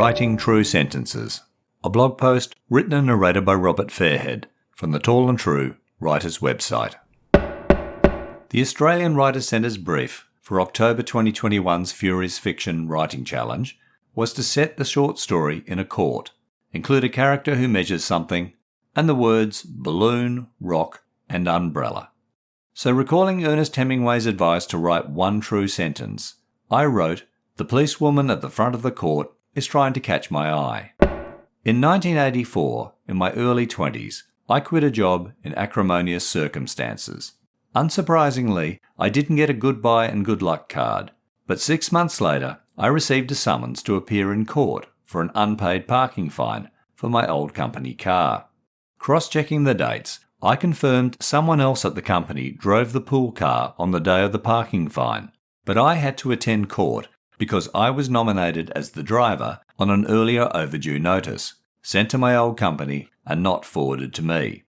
Writing True Sentences, a blog post written and narrated by Robert Fairhead from the Tall and True Writers website. The Australian Writers Centre's brief for October 2021's Furious Fiction Writing Challenge was to set the short story in a court, include a character who measures something, and the words balloon, rock, and umbrella. So recalling Ernest Hemingway's advice to write one true sentence, I wrote, "The policewoman at the front of the court is trying to catch my eye." In 1984, in my early 20s, I quit a job in acrimonious circumstances. Unsurprisingly, I didn't get a goodbye and good luck card, but 6 months later, I received a summons to appear in court for an unpaid parking fine for my old company car. Cross-checking the dates, I confirmed someone else at the company drove the pool car on the day of the parking fine, but I had to attend court because I was nominated as the driver on an earlier overdue notice, sent to my old company and not forwarded to me.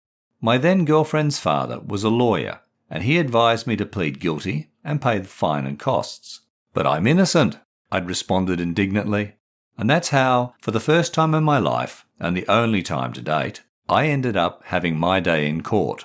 My then girlfriend's father was a lawyer, and he advised me to plead guilty and pay the fine and costs. "But I'm innocent," I'd responded indignantly. And that's how, for the first time in my life, and the only time to date, I ended up having my day in court.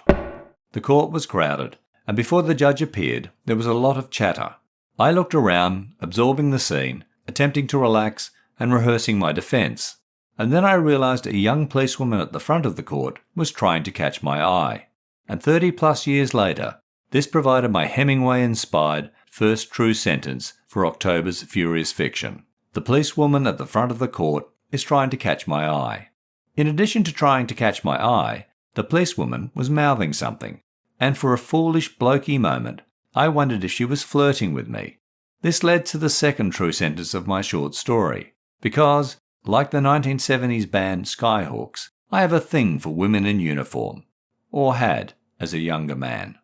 The court was crowded, and before the judge appeared, there was a lot of chatter. I looked around, absorbing the scene, attempting to relax and rehearsing my defence, and then I realised a young policewoman at the front of the court was trying to catch my eye. And 30 plus years later, this provided my Hemingway-inspired first true sentence for October's Furious Fiction. The policewoman at the front of the court is trying to catch my eye. In addition to trying to catch my eye, the policewoman was mouthing something, and for a foolish blokey moment, I wondered if she was flirting with me. This led to the second true sentence of my short story, because, like the 1970s band Skyhawks, I have a thing for women in uniform, or had as a younger man.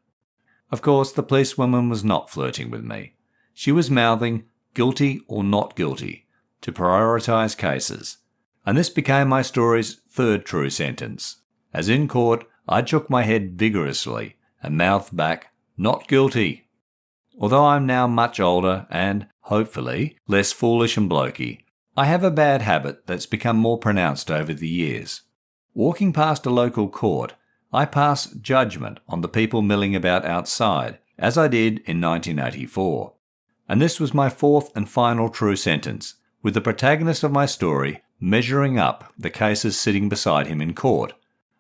Of course, the policewoman was not flirting with me. She was mouthing guilty or not guilty to prioritise cases, and this became my story's third true sentence, as in court I shook my head vigorously and mouthed back, "Not guilty." Although I'm now much older and, hopefully, less foolish and blokey, I have a bad habit that's become more pronounced over the years. Walking past a local court, I pass judgment on the people milling about outside, as I did in 1984. And this was my fourth and final true sentence, with the protagonist of my story measuring up the cases sitting beside him in court,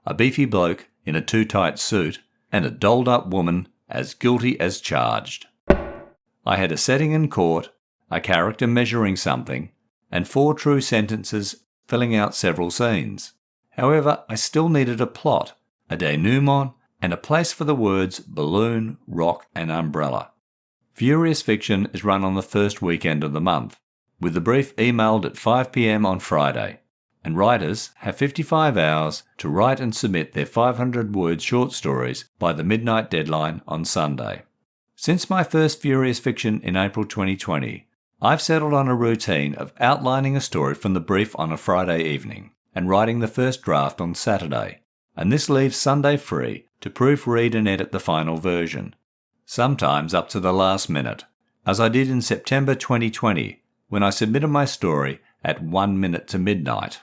a beefy bloke in a too-tight suit and a dolled-up woman as guilty as charged. I had a setting in court, a character measuring something, and 4 true sentences filling out several scenes. However, I still needed a plot, a denouement, and a place for the words balloon, rock, and umbrella. Furious Fiction is run on the first weekend of the month, with the brief emailed at 5 p.m. on Friday, and writers have 55 hours to write and submit their 500-word short stories by the midnight deadline on Sunday. Since my first Furious Fiction in April 2020, I've settled on a routine of outlining a story from the brief on a Friday evening and writing the first draft on Saturday, and this leaves Sunday free to proofread and edit the final version, sometimes up to the last minute, as I did in September 2020 when I submitted my story at 1 minute to midnight.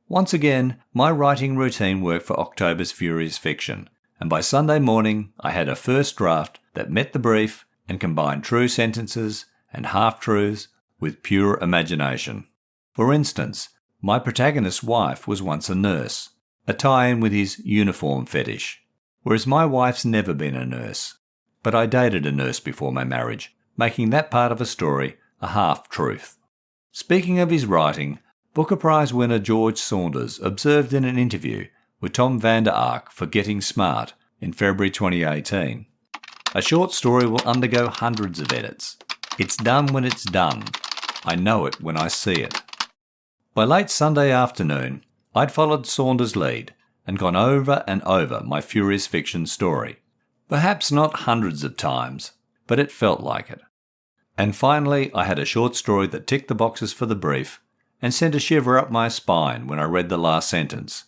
Once again, my writing routine worked for October's Furious Fiction, and by Sunday morning I had a first draft that met the brief and combined true sentences and half-truths with pure imagination. For instance, my protagonist's wife was once a nurse, a tie-in with his uniform fetish, whereas my wife's never been a nurse. But I dated a nurse before my marriage, making that part of a story a half-truth. Speaking of his writing, Booker Prize winner George Saunders observed in an interview with Tom Vander Ark for Getting Smart in February 2018, "A short story will undergo hundreds of edits. It's done when it's done. I know it when I see it." By late Sunday afternoon, I'd followed Saunders' lead and gone over and over my Furious Fiction story. Perhaps not hundreds of times, but it felt like it. And finally, I had a short story that ticked the boxes for the brief and sent a shiver up my spine when I read the last sentence,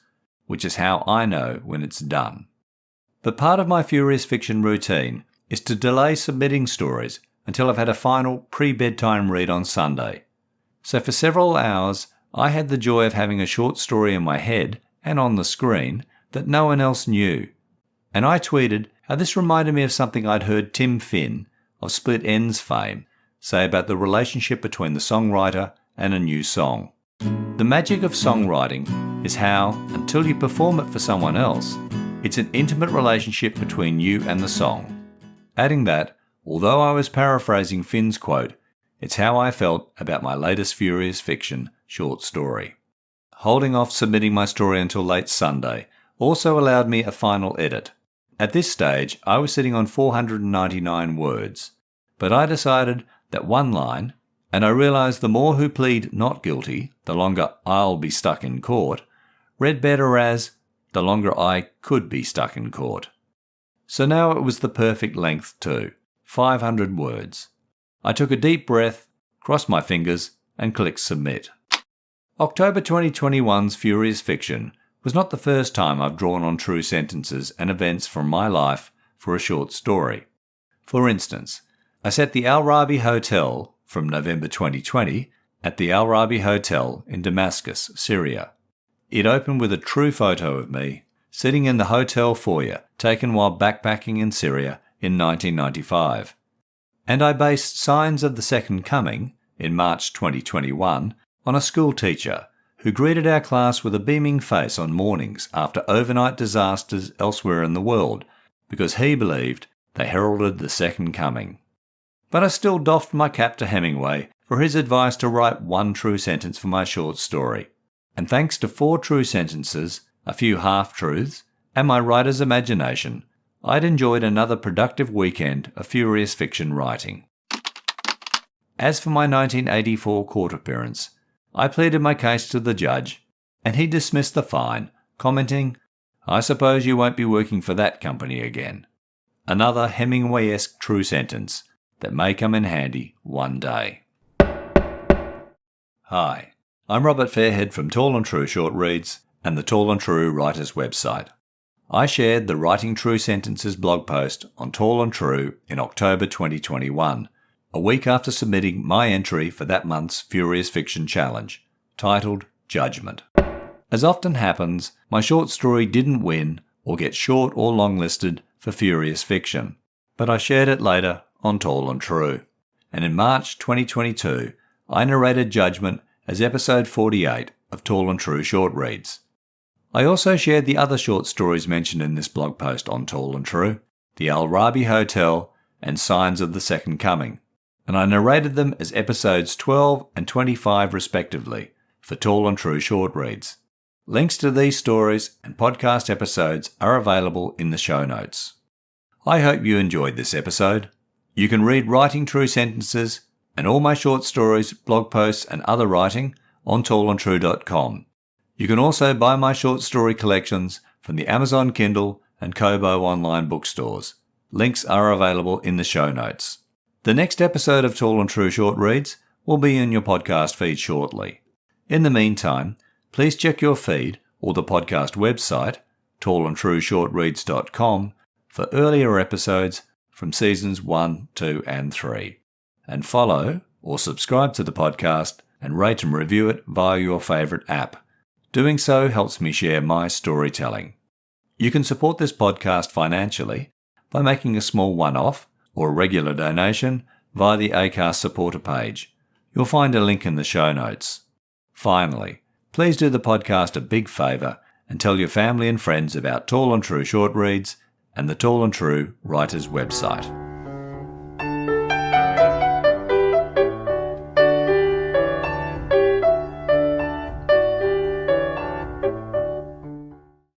which is how I know when it's done. But part of my Furious Fiction routine is to delay submitting stories until I've had a final pre-bedtime read on Sunday. So for several hours, I had the joy of having a short story in my head and on the screen that no one else knew. And I tweeted how this reminded me of something I'd heard Tim Finn, of Split Enz fame, say about the relationship between the songwriter and a new song. The magic of songwriting is how, until you perform it for someone else, it's an intimate relationship between you and the song. Adding that, although I was paraphrasing Finn's quote, it's how I felt about my latest Furious Fiction short story. Holding off submitting my story until late Sunday also allowed me a final edit. At this stage, I was sitting on 499 words, but I decided that one line, and I realised the more who plead not guilty, the longer I'll be stuck in court, read better as the longer I could be stuck in court. So now it was the perfect length too, 500 words. I took a deep breath, crossed my fingers, and clicked submit. October 2021's Furious Fiction was not the first time I've drawn on true sentences and events from my life for a short story. For instance, I set the Al Rabi Hotel from November 2020 at the Al Rabi Hotel in Damascus, Syria. It opened with a true photo of me sitting in the hotel foyer taken while backpacking in Syria in 1995. And I based Signs of the Second Coming in March 2021 on a school teacher who greeted our class with a beaming face on mornings after overnight disasters elsewhere in the world because he believed they heralded the Second Coming. But I still doffed my cap to Hemingway for his advice to write one true sentence for my short story. And thanks to 4 true sentences, a few half-truths, and my writer's imagination, I'd enjoyed another productive weekend of Furious Fiction writing. As for my 1984 court appearance, I pleaded my case to the judge, and he dismissed the fine, commenting, "I suppose you won't be working for that company again." Another Hemingway-esque true sentence that may come in handy one day. Hi, I'm Robert Fairhead from Tall and True Short Reads and the Tall and True Writers website. I shared the Writing True Sentences blog post on Tall and True in October 2021, a week after submitting my entry for that month's Furious Fiction Challenge, titled Judgment. As often happens, my short story didn't win or get short or long listed for Furious Fiction, but I shared it later on Tall and True. And in March 2022, I narrated Judgment as episode 48 of Tall and True Short Reads. I also shared the other short stories mentioned in this blog post on Tall and True, the Al Rabi Hotel and Signs of the Second Coming, and I narrated them as episodes 12 and 25 respectively for Tall and True Short Reads. Links to these stories and podcast episodes are available in the show notes. I hope you enjoyed this episode. You can read Writing True Sentences and all my short stories, blog posts and other writing on tallandtrue.com. You can also buy my short story collections from the Amazon Kindle and Kobo online bookstores. Links are available in the show notes. The next episode of Tall and True Short Reads will be in your podcast feed shortly. In the meantime, please check your feed or the podcast website, tallandtrueshortreads.com, for earlier episodes from seasons 1, 2 and 3. And follow or subscribe to the podcast and rate and review it via your favourite app. Doing so helps me share my storytelling. You can support this podcast financially by making a small one-off or a regular donation via the Acast supporter page. You'll find a link in the show notes. Finally, please do the podcast a big favour and tell your family and friends about Tall and True Short Reads and the Tall and True Writers website.